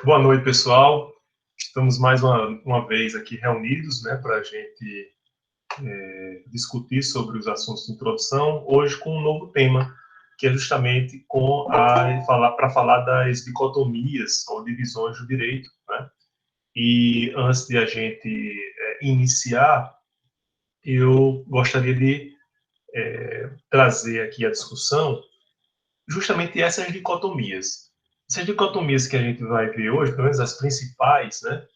Boa noite, pessoal. Estamos mais uma vez aqui reunidos, né, para a gente discutir sobre os assuntos de introdução, hoje com um novo tema, que é justamente para falar das dicotomias ou divisões do direito, né? E antes de a gente iniciar, eu gostaria de trazer aqui a discussão justamente essas dicotomias. Essas dicotomias que a gente vai ver hoje, pelo menos as principais, né,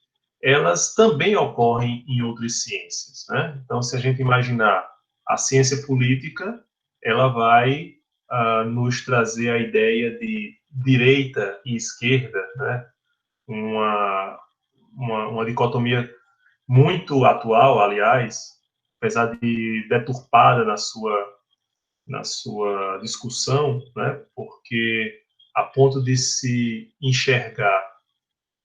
elas também ocorrem em outras ciências, né? Então, se a gente imaginar a ciência política, ela vai nos trazer a ideia de direita e esquerda, né? Uma dicotomia muito atual, aliás, apesar de deturpada na sua discussão, né? Porque a ponto de se enxergar,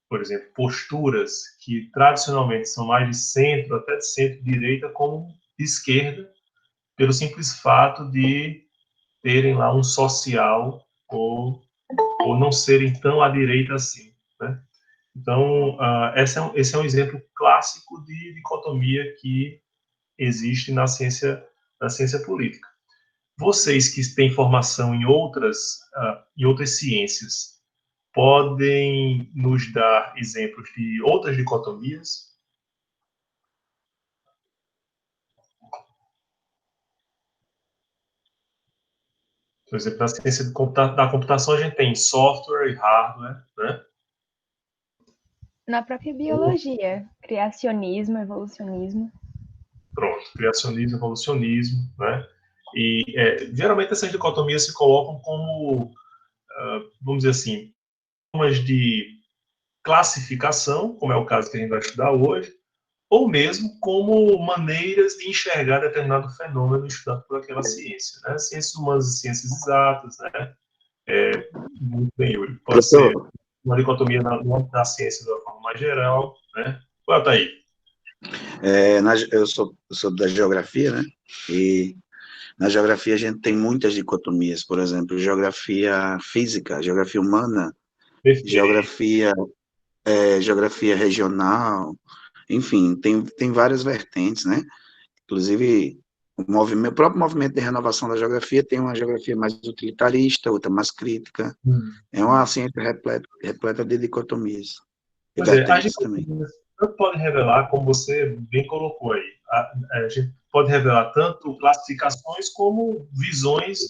por exemplo, posturas que tradicionalmente são mais de centro, até de centro-direita, como de esquerda, pelo simples fato de terem lá um social ou não serem tão à direita assim, né? Então, esse é um exemplo clássico de dicotomia que existe na ciência política. Vocês que têm formação em outras ciências, podem nos dar exemplos de outras dicotomias? Por exemplo, na ciência da computação, a gente tem software e hardware, né? Na própria biologia, criacionismo, evolucionismo. Pronto, criacionismo, evolucionismo, né? E geralmente essas dicotomias se colocam como, vamos dizer assim, formas de classificação, como é o caso que a gente vai estudar hoje, ou mesmo como maneiras de enxergar determinado fenômeno estudado por aquela ciência, né? Ciências humanas e ciências exatas, né? Muito bem, Yuri. Pode ser Professor, uma dicotomia na ciência de uma forma mais geral, né? Qual tá aí? eu sou da geografia, né? E na geografia a gente tem muitas dicotomias, por exemplo, geografia física, geografia humana, Perfeito. geografia regional, enfim, tem várias vertentes, né? Inclusive, o próprio movimento de renovação da geografia tem uma geografia mais utilitarista, outra mais crítica. É uma ciência repleta de dicotomias e Pois é, as vertentes também. dicotomias tanto podem revelar, como você bem colocou aí, a gente pode revelar tanto classificações como visões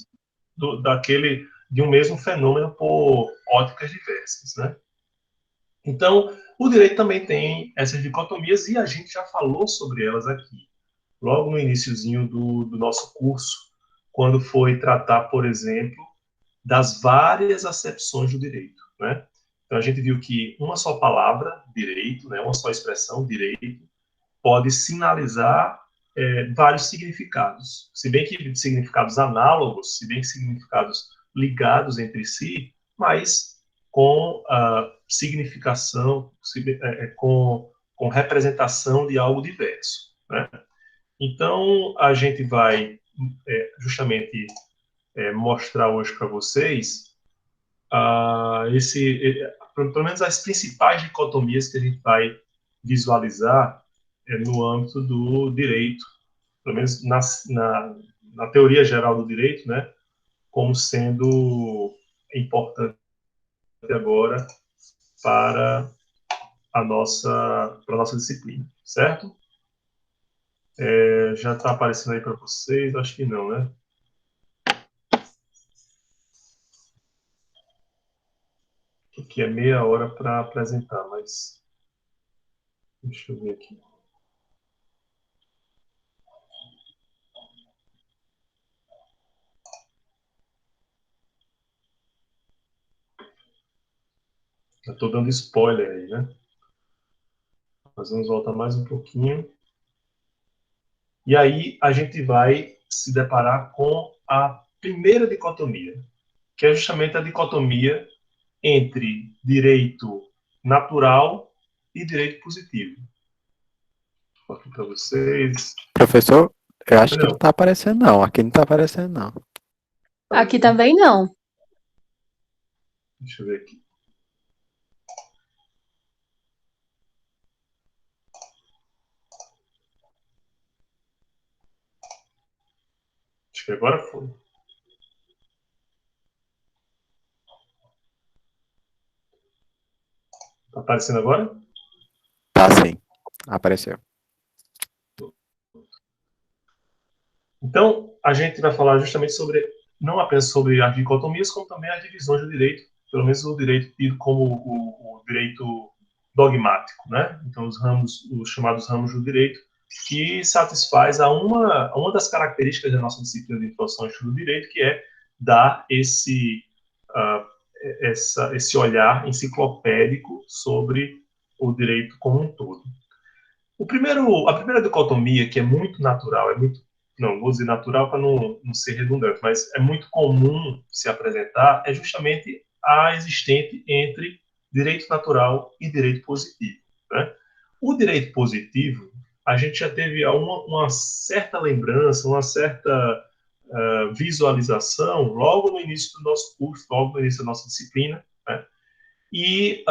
de um mesmo fenômeno por óticas diversas, né? Então, o direito também tem essas dicotomias e a gente já falou sobre elas aqui, logo no iniciozinho do nosso curso, quando foi tratar, por exemplo, das várias acepções do direito, né? Então, a gente viu que uma só palavra, direito, né, uma só expressão, direito, pode sinalizar vários significados. Se bem que significados análogos, se bem que significados ligados entre si, mas com significação, com representação de algo diverso, né? Então, a gente vai justamente mostrar hoje para vocês pelo menos as principais dicotomias que a gente vai visualizar no âmbito do direito, pelo menos na teoria geral do direito, né, como sendo importante agora para a nossa disciplina, certo? Já está aparecendo aí para vocês? Acho que não, né? Aqui é meia hora para apresentar, mas deixa eu ver aqui. Eu estou dando spoiler aí, né? Nós vamos voltar mais um pouquinho. E aí a gente vai se deparar com a primeira dicotomia, que é justamente a dicotomia entre direito natural e direito positivo. Vou aqui para vocês. Professor, eu acho que Não. não está aparecendo não. Aqui não está aparecendo não. Aqui também não. Deixa eu ver aqui. Acho que agora foi. Está aparecendo agora? Tá sim. Apareceu. Então, a gente vai falar justamente sobre, não apenas sobre as dicotomias, como também as divisões do direito, pelo menos o direito tido como o direito dogmático, né? Então, os chamados ramos do direito, que satisfaz a uma das características da nossa disciplina de introdução ao estudo do direito, que é dar uh, esse olhar enciclopédico sobre o direito como um todo. A primeira dicotomia, que é muito natural, não vou dizer natural para não ser redundante, mas é muito comum se apresentar, é justamente a existente entre direito natural e direito positivo. Né? O direito positivo, a gente já teve uma certa lembrança, uma certa visualização logo no início do nosso curso, logo no início da nossa disciplina. Né? E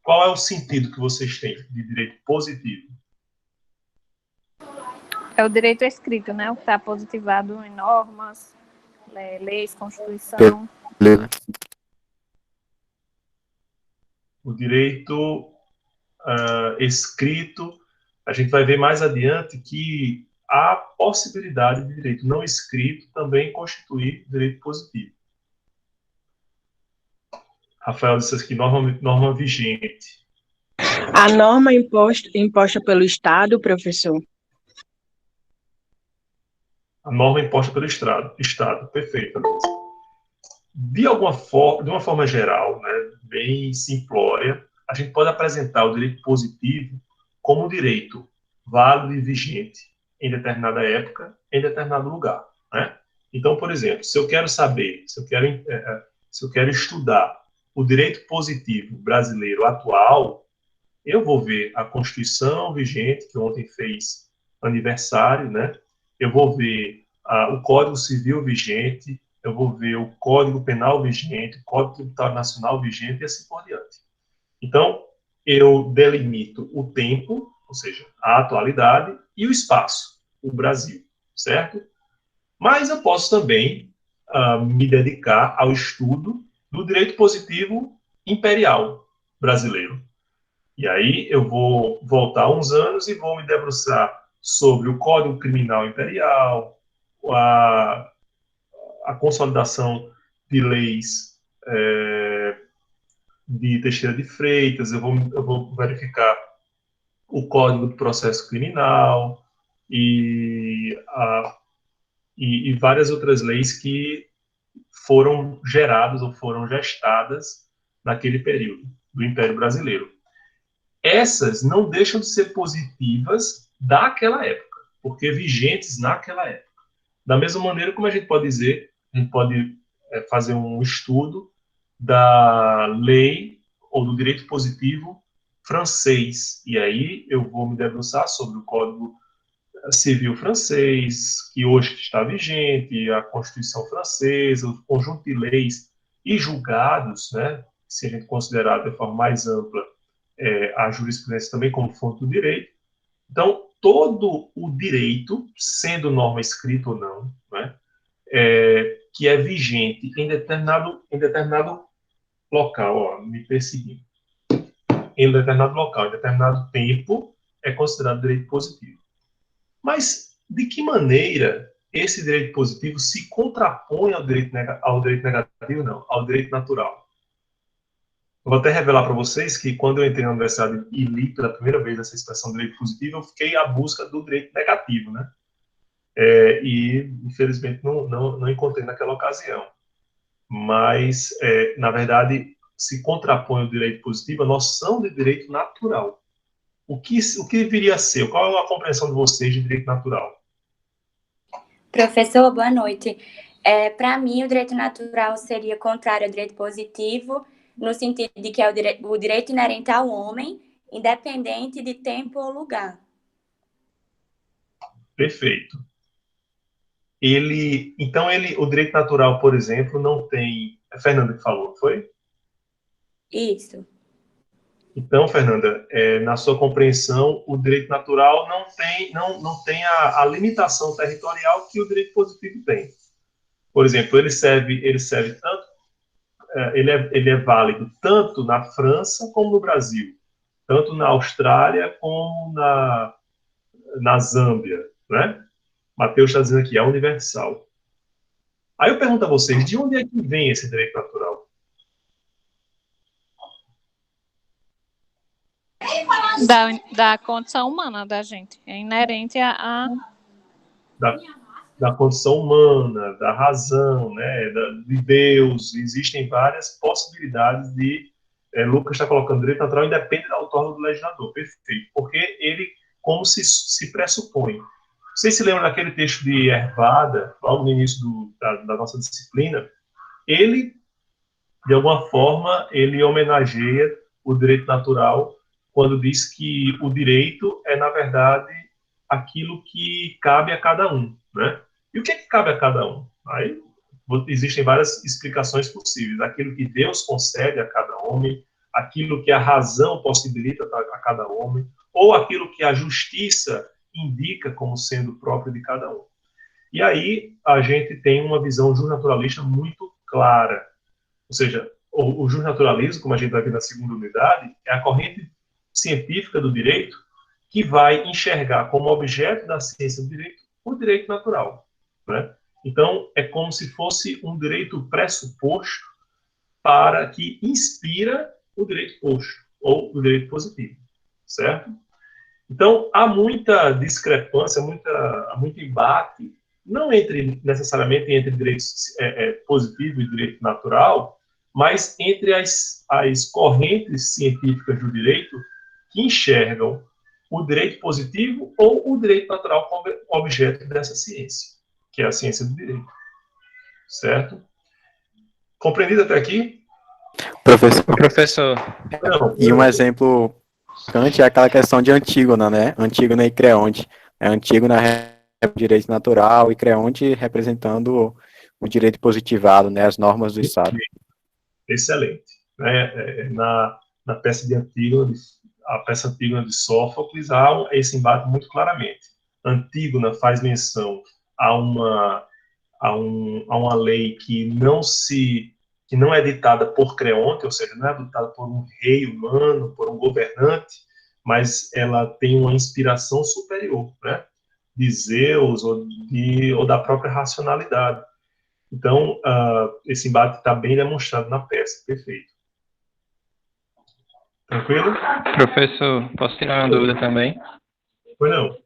qual é o sentido que vocês têm de direito positivo? É o direito escrito, né? O que está positivado em normas, leis, Constituição. O direito escrito, a gente vai ver mais adiante que há possibilidade de direito não escrito também constituir direito positivo. Rafael disse aqui, norma vigente. A norma imposta pelo Estado, professor? A norma imposta pelo Estado, perfeito. De uma forma geral, né, bem simplória, a gente pode apresentar o direito positivo como um direito válido e vigente em determinada época, em determinado lugar. Né? Então, por exemplo, se eu quero saber, se eu quero estudar o direito positivo brasileiro atual, eu vou ver a Constituição vigente, que ontem fez aniversário, né? Eu vou ver o Código Civil vigente, eu vou ver o Código Penal vigente, o Código Tributário Nacional vigente e assim por diante. Então, eu delimito o tempo, ou seja, a atualidade, e o espaço, o Brasil, certo? Mas eu posso também me dedicar ao estudo do direito positivo imperial brasileiro. E aí eu vou voltar uns anos e vou me debruçar sobre o Código Criminal Imperial, a consolidação de leis de Teixeira de Freitas, eu vou verificar o Código do Processo Criminal e várias outras leis que foram geradas ou foram gestadas naquele período do Império Brasileiro. Essas não deixam de ser positivas daquela época, porque vigentes naquela época. Da mesma maneira como a gente pode dizer, a gente pode fazer um estudo da lei ou do direito positivo francês, e aí eu vou me debruçar sobre o Código Civil francês, que hoje está vigente, a Constituição francesa, o conjunto de leis e julgados, né, se a gente considerar de forma mais ampla, a jurisprudência também como fonte do direito. Então, todo o direito, sendo norma escrita ou não, né, que é vigente em determinado local, ó, me perseguindo, em determinado local, em determinado tempo, é considerado direito positivo. Mas, de que maneira esse direito positivo se contrapõe ao direito negativo, não, ao direito natural? Eu vou até revelar para vocês que quando eu entrei na universidade e li pela primeira vez essa expressão direito positivo, eu fiquei à busca do direito negativo, né? E, infelizmente, não encontrei naquela ocasião. Mas, na verdade, se contrapõe ao direito positivo a noção de direito natural. O que viria a ser? Qual é a compreensão de vocês de direito natural? Professor, boa noite. Para mim, o direito natural seria contrário ao direito positivo, no sentido de que é o direito inerente ao homem, independente de tempo ou lugar. Perfeito. Então, o direito natural, por exemplo, não tem... É Fernanda que falou, foi? Isso. Então, Fernanda, na sua compreensão, o direito natural não tem a limitação territorial que o direito positivo tem. Por exemplo, ele serve tanto, ele é válido tanto na França como no Brasil, tanto na Austrália como na Zâmbia, né? Mateus está dizendo aqui, é universal. Aí eu pergunto a vocês, de onde é que vem esse direito natural? Da condição humana da gente. É inerente a... Da condição humana, da razão, né, de Deus. Existem várias possibilidades de... Lucas está colocando direito natural independe da outorga do legislador. Perfeito. Porque ele, como se pressupõe. Vocês se lembram daquele texto de Hervada, logo no início da nossa disciplina? Ele, de alguma forma, ele homenageia o direito natural quando diz que o direito é, na verdade, aquilo que cabe a cada um, né? E o que é que cabe a cada um? Aí existem várias explicações possíveis. Aquilo que Deus concede a cada homem, aquilo que a razão possibilita a cada homem, ou aquilo que a justiça indica como sendo próprio de cada um. E aí a gente tem uma visão justnaturalista muito clara. Ou seja, o justnaturalismo, como a gente vai ver na segunda unidade, é a corrente científica do direito que vai enxergar como objeto da ciência do direito o direito natural, né? Então, é como se fosse um direito pressuposto para que inspira o direito posto, ou o direito positivo, certo? Então, há muita discrepância, muito embate, não necessariamente entre direito positivo e direito natural, mas entre as correntes científicas do direito que enxergam o direito positivo ou o direito natural como objeto dessa ciência, que é a ciência do direito. Certo? Compreendido até aqui? Professor, Não, e um exemplo, Kant é aquela questão de Antígona, né? Antígona e Creonte. Antígona é o direito natural e Creonte representando o direito positivado, né? As normas do Estado. Excelente. Na peça de Antígona, a peça Antígona de Sófocles, há esse embate muito claramente. Antígona faz menção a uma lei que não é ditada por Creonte, ou seja, não é ditada por um rei humano, por um governante, mas ela tem uma inspiração superior, né? De Zeus ou da própria racionalidade. Então, esse embate está bem demonstrado na peça. Perfeito. Tranquilo? Professor, posso tirar uma dúvida também? Pois não.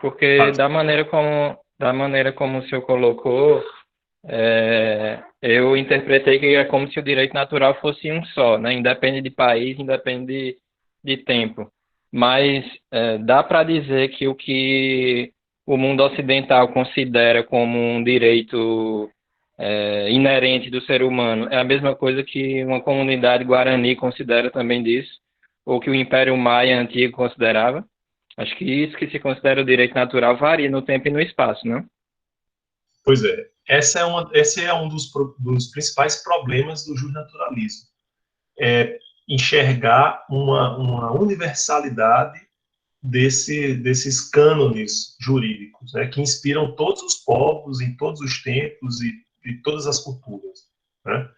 Porque da maneira como o senhor colocou, eu interpretei que é como se o direito natural fosse um só, né? Independe de país, independe de tempo. Mas dá para dizer que o que o mundo ocidental considera como um direito inerente do ser humano é a mesma coisa que uma comunidade guarani considera também disso, ou que o Império Maia antigo considerava? Acho que isso que se considera o direito natural varia no tempo e no espaço, não? Pois é. Esse é um dos principais problemas do justnaturalismo. É enxergar uma universalidade desses cânones jurídicos, né, que inspiram todos os povos, em todos os tempos e todas as culturas, né?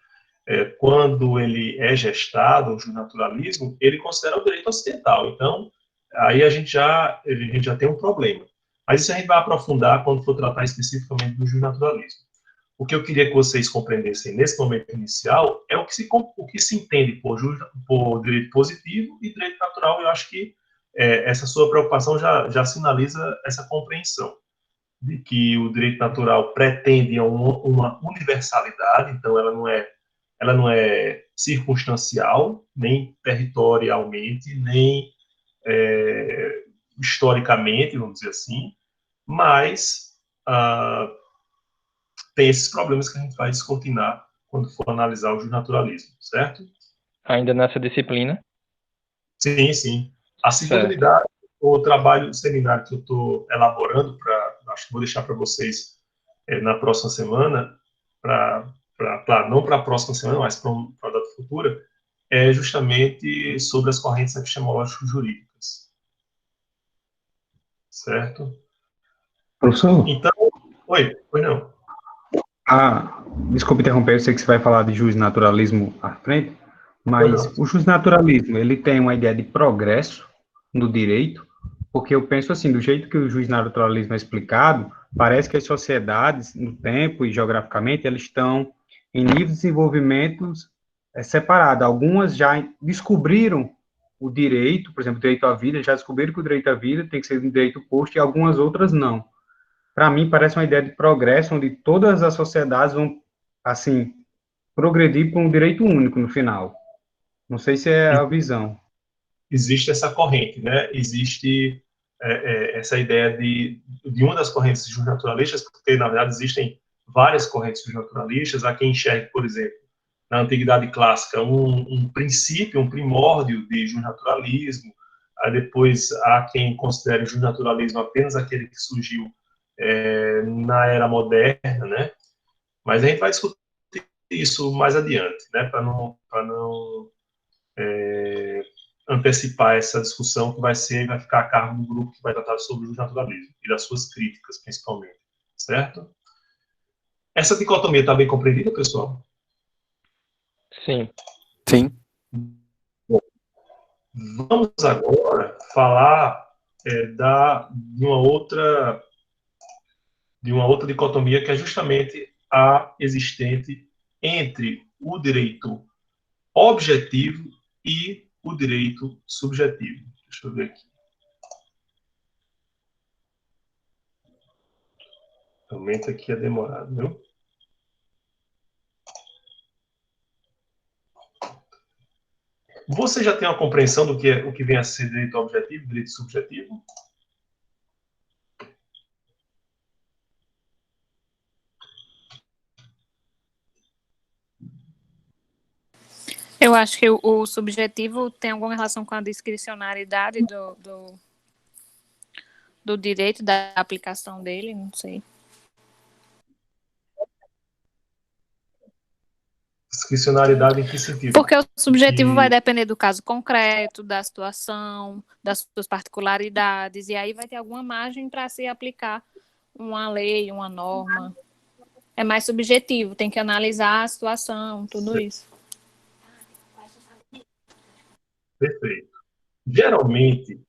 Quando ele é gestado, o justnaturalismo, ele considera o direito ocidental. Então, aí a gente já tem um problema. Mas isso a gente vai aprofundar quando for tratar especificamente do justnaturalismo. O que eu queria que vocês compreendessem nesse momento inicial é o que se entende por direito positivo e direito natural. Eu acho que essa sua preocupação já sinaliza essa compreensão de que o direito natural pretende uma universalidade, então ela não é circunstancial, nem territorialmente, nem historicamente, vamos dizer assim, mas tem esses problemas que a gente vai descortinar quando for analisar o justnaturalismo, certo? Ainda nessa disciplina? Sim, sim. A segunda unidade, o trabalho do seminário que eu estou elaborando, acho que vou deixar para vocês na próxima semana, claro, não para a próxima semana, mas para a data futura, é justamente sobre as correntes epistemológico-jurídicas. Certo? Professor? Então, oi não. Desculpe interromper, eu sei que você vai falar de justnaturalismo à frente, mas Não. o justnaturalismo, ele tem uma ideia de progresso no direito, porque eu penso assim, do jeito que o justnaturalismo é explicado, parece que as sociedades, no tempo e geograficamente, elas estão em níveis de desenvolvimento separados. Algumas já descobriram o direito, por exemplo, o direito à vida, já descobriram que o direito à vida tem que ser um direito posto, e algumas outras não. Para mim, parece uma ideia de progresso, onde todas as sociedades vão, assim, progredir para um direito único no final. Não sei se é a visão. Existe essa corrente, né? Existe essa ideia de uma das correntes justnaturalistas, porque, na verdade, existem várias correntes justnaturalistas. Há quem enxergue, por exemplo, na Antiguidade Clássica, um princípio, um primórdio de justnaturalismo. Aí depois há quem considere o justnaturalismo apenas aquele que surgiu na Era Moderna, né? Mas a gente vai discutir isso mais adiante, né? Para não antecipar essa discussão que vai ficar a cargo do grupo que vai tratar sobre o naturalismo e das suas críticas, principalmente, certo? Essa dicotomia está bem compreendida, pessoal? Sim. Sim. Bom, vamos agora falar de uma outra dicotomia, que é justamente a existente entre o direito objetivo e o direito subjetivo. Deixa eu ver aqui. Aumenta aqui é demorado, viu? Você já tem uma compreensão do que o que vem a ser direito objetivo e direito subjetivo? Eu acho que o subjetivo tem alguma relação com a discricionariedade do direito, da aplicação dele, não sei. Discricionariedade em que sentido? Porque o subjetivo vai depender do caso concreto, da situação, das suas particularidades, e aí vai ter alguma margem para se aplicar uma lei, uma norma. É mais subjetivo, tem que analisar a situação, tudo isso. Perfeito. Geralmente,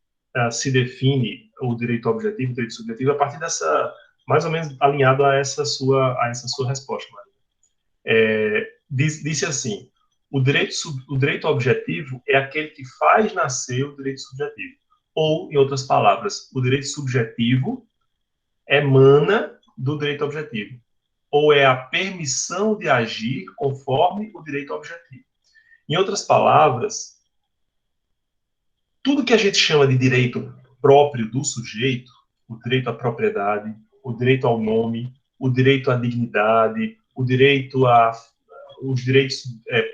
se define o direito objetivo e o direito subjetivo a partir dessa, mais ou menos alinhado a essa sua resposta, Maria. Disse assim, o direito objetivo é aquele que faz nascer o direito subjetivo. Ou, em outras palavras, o direito subjetivo emana do direito objetivo. Ou é a permissão de agir conforme o direito objetivo. Em outras palavras, tudo que a gente chama de direito próprio do sujeito, o direito à propriedade, o direito ao nome, o direito à dignidade, os direitos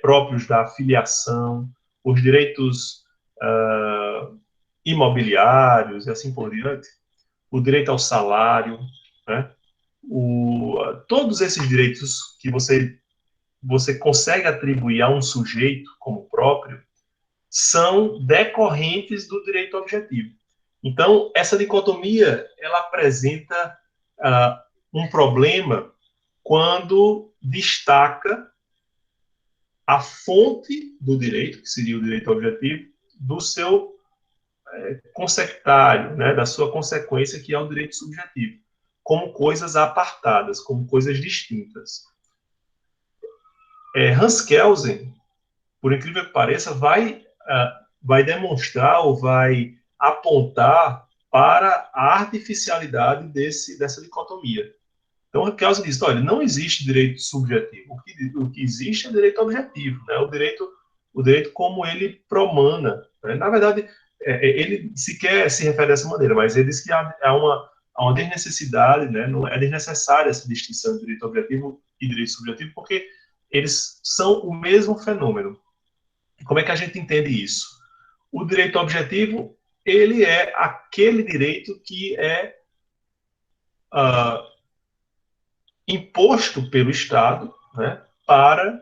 próprios da filiação, os direitos imobiliários e assim por diante, o direito ao salário, né? Todos esses direitos que você consegue atribuir a um sujeito como próprio são decorrentes do direito objetivo. Então, essa dicotomia, ela apresenta um problema quando destaca a fonte do direito, que seria o direito objetivo, do seu consectário, né, da sua consequência, que é o direito subjetivo, como coisas apartadas, como coisas distintas. Hans Kelsen, por incrível que pareça, vai demonstrar ou vai apontar para a artificialidade dessa dicotomia. Então, o Kelsen diz, olha, não existe direito subjetivo. O que existe é direito objetivo, né? O direito como ele promana. Né? Na verdade, ele sequer se refere dessa maneira, mas ele diz que há uma desnecessidade, né? Não é desnecessária essa distinção de direito objetivo e direito subjetivo, porque eles são o mesmo fenômeno. Como é que a gente entende isso? O direito objetivo, ele é aquele direito que é imposto pelo Estado, né, para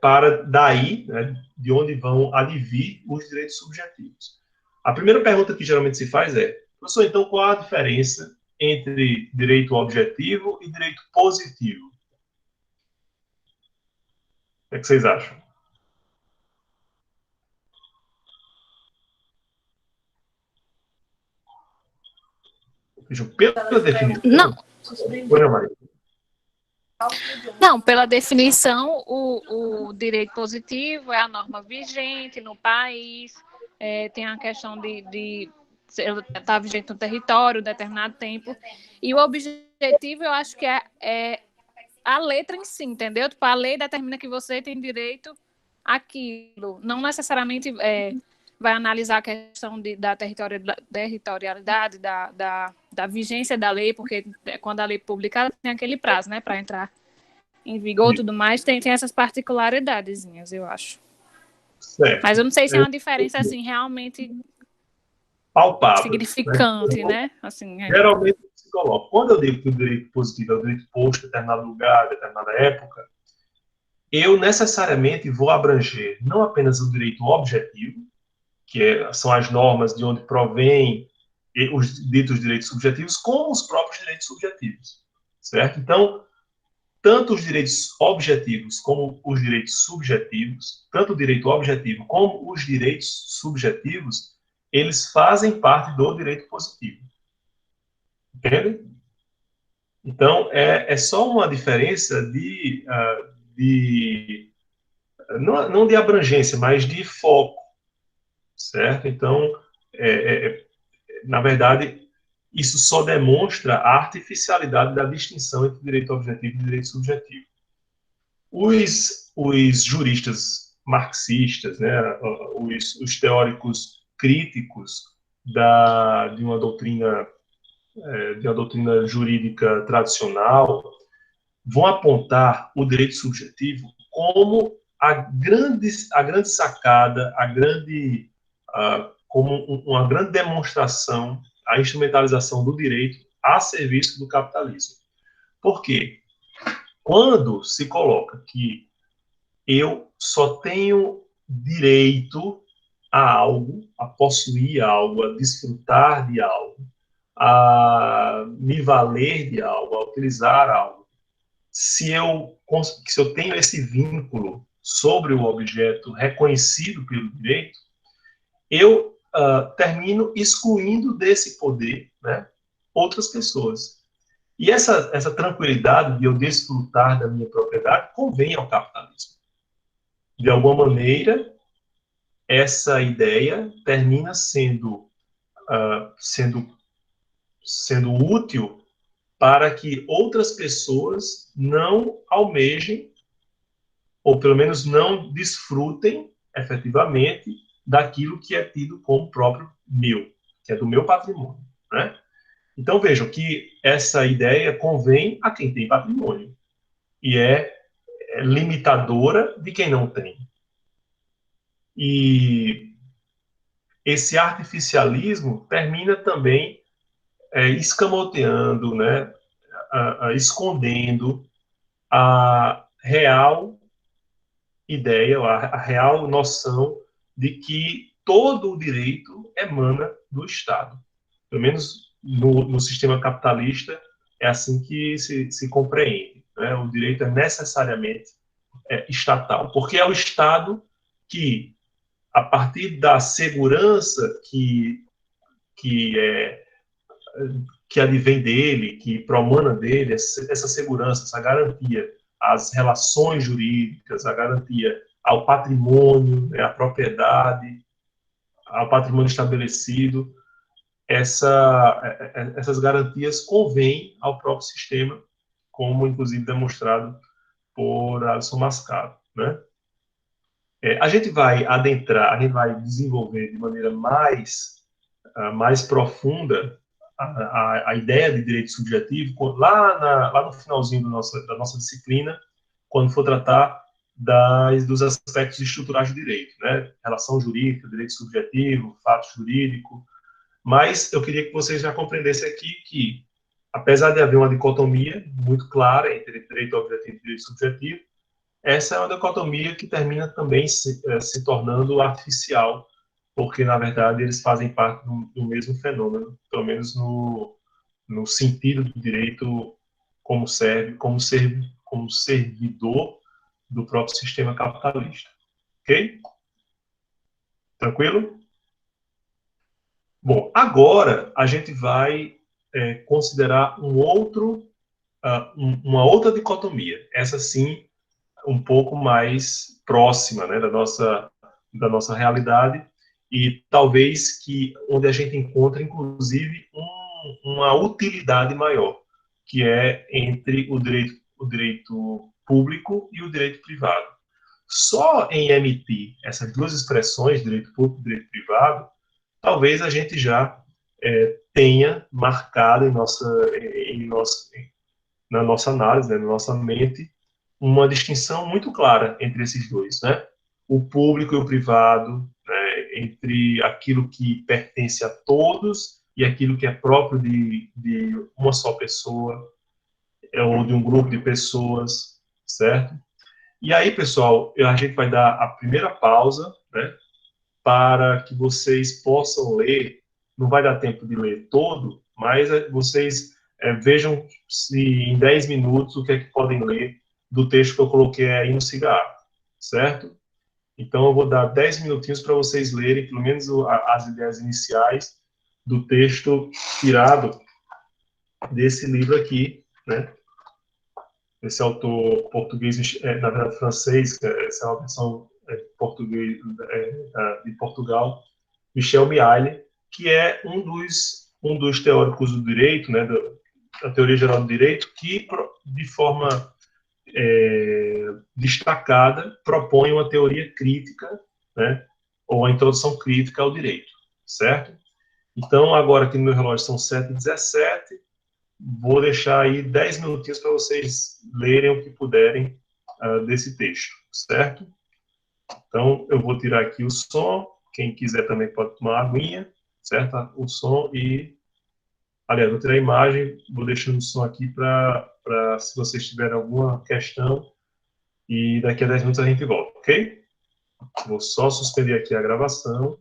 para daí, né, de onde vão advir os direitos subjetivos. A primeira pergunta que geralmente se faz é: professor, então qual a diferença entre direito objetivo e direito positivo? O que é que vocês acham? Pela definição. Não. Oi, Maria. Não, pela definição, o direito positivo é a norma vigente no país, tem a questão de estar vigente no território, determinado tempo, e o objetivo eu acho que é a letra em si, entendeu? Tipo, a lei determina que você tem direito àquilo, não necessariamente vai analisar a questão da territorialidade, da vigência da lei, porque quando a lei é publicada tem aquele prazo, né, para entrar em vigor e tudo mais, tem essas particularidadezinhas, eu acho. Certo. Mas eu não sei se é uma diferença, assim, realmente palpável, significante, né? Assim, Geralmente se coloca. Quando eu digo que o direito positivo é o direito posto em determinado lugar, em determinada época, eu necessariamente vou abranger não apenas o direito objetivo, que são as normas de onde provém os ditos direitos subjetivos, como os próprios direitos subjetivos, certo? Então, tanto os direitos objetivos como os direitos subjetivos, tanto o direito objetivo como os direitos subjetivos, eles fazem parte do direito positivo. Entende? Então, é só uma diferença não de abrangência, mas de foco, certo? Então, na verdade, isso só demonstra a artificialidade da distinção entre direito objetivo e direito subjetivo. Os juristas marxistas, né, os teóricos críticos de uma doutrina jurídica tradicional, vão apontar o direito subjetivo como a grande sacada, como uma grande demonstração, a instrumentalização do direito a serviço do capitalismo. Por quê? Quando se coloca que eu só tenho direito a algo, a possuir algo, a desfrutar de algo, a me valer de algo, a utilizar algo, se eu tenho esse vínculo sobre o objeto reconhecido pelo direito, eu termino excluindo desse poder, né, outras pessoas. E essa tranquilidade de eu desfrutar da minha propriedade convém ao capitalismo. De alguma maneira, essa ideia termina sendo útil para que outras pessoas não almejem, ou pelo menos não desfrutem efetivamente daquilo que é tido como próprio meu, que é do meu patrimônio, né? Então vejam que essa ideia convém a quem tem patrimônio e é limitadora de quem não tem. E esse artificialismo termina também escamoteando, né, escondendo a real ideia, a real noção de que todo o direito emana do Estado. Pelo menos no sistema capitalista é assim que se compreende, né? O direito é necessariamente estatal, porque é o Estado que, a partir da segurança que advém dele, que promana dele, essa segurança, essa garantia às relações jurídicas, a garantia ao patrimônio, né, à propriedade, ao patrimônio estabelecido, essas garantias convêm ao próprio sistema, como inclusive demonstrado por Alisson Mascaro, né? A gente vai desenvolver de maneira mais profunda a ideia de direito subjetivo lá no finalzinho da nossa disciplina, quando for tratar dos aspectos estruturais do direito, né? Relação jurídica, direito subjetivo, fato jurídico. Mas eu queria que vocês já compreendessem aqui que, apesar de haver uma dicotomia muito clara entre direito objetivo e direito subjetivo, essa é uma dicotomia que termina também se tornando artificial, porque, na verdade, eles fazem parte do mesmo fenômeno, pelo menos no sentido do direito como servidor do próprio sistema capitalista. Ok? Tranquilo? Bom, agora a gente vai considerar uma outra dicotomia. Essa sim, um pouco mais próxima, né, da nossa realidade e talvez onde a gente encontra, inclusive, uma utilidade maior, que é entre o direito público e o direito privado. Só em emitir essas duas expressões, direito público e direito privado, talvez a gente já tenha marcado na nossa análise, né, na nossa mente, uma distinção muito clara entre esses dois, né? O público e o privado, né, entre aquilo que pertence a todos e aquilo que é próprio de uma só pessoa ou de um grupo de pessoas, certo? E aí, pessoal, a gente vai dar a primeira pausa, né, para que vocês possam ler. Não vai dar tempo de ler todo, mas vocês vejam se em 10 minutos o que é que podem ler do texto que eu coloquei aí no cigarro, certo? Então, eu vou dar 10 minutinhos para vocês lerem, pelo menos, as ideias iniciais do texto tirado desse livro aqui, né? Esse autor português, na verdade, francês, essa é uma versão português de Portugal, Michel Miaille, que é um dos teóricos do direito, né, da teoria geral do direito, que, de forma destacada, propõe uma teoria crítica, né, ou a introdução crítica ao direito, certo? Então, agora aqui no meu relógio são 7h17, vou deixar aí 10 minutinhos para vocês lerem o que puderem desse texto, certo? Então, eu vou tirar aqui o som, quem quiser também pode tomar uma aguinha, certo? O som aliás, vou tirar a imagem, vou deixando o som aqui para se vocês tiverem alguma questão, e daqui a 10 minutos a gente volta, ok? Vou só suspender aqui a gravação.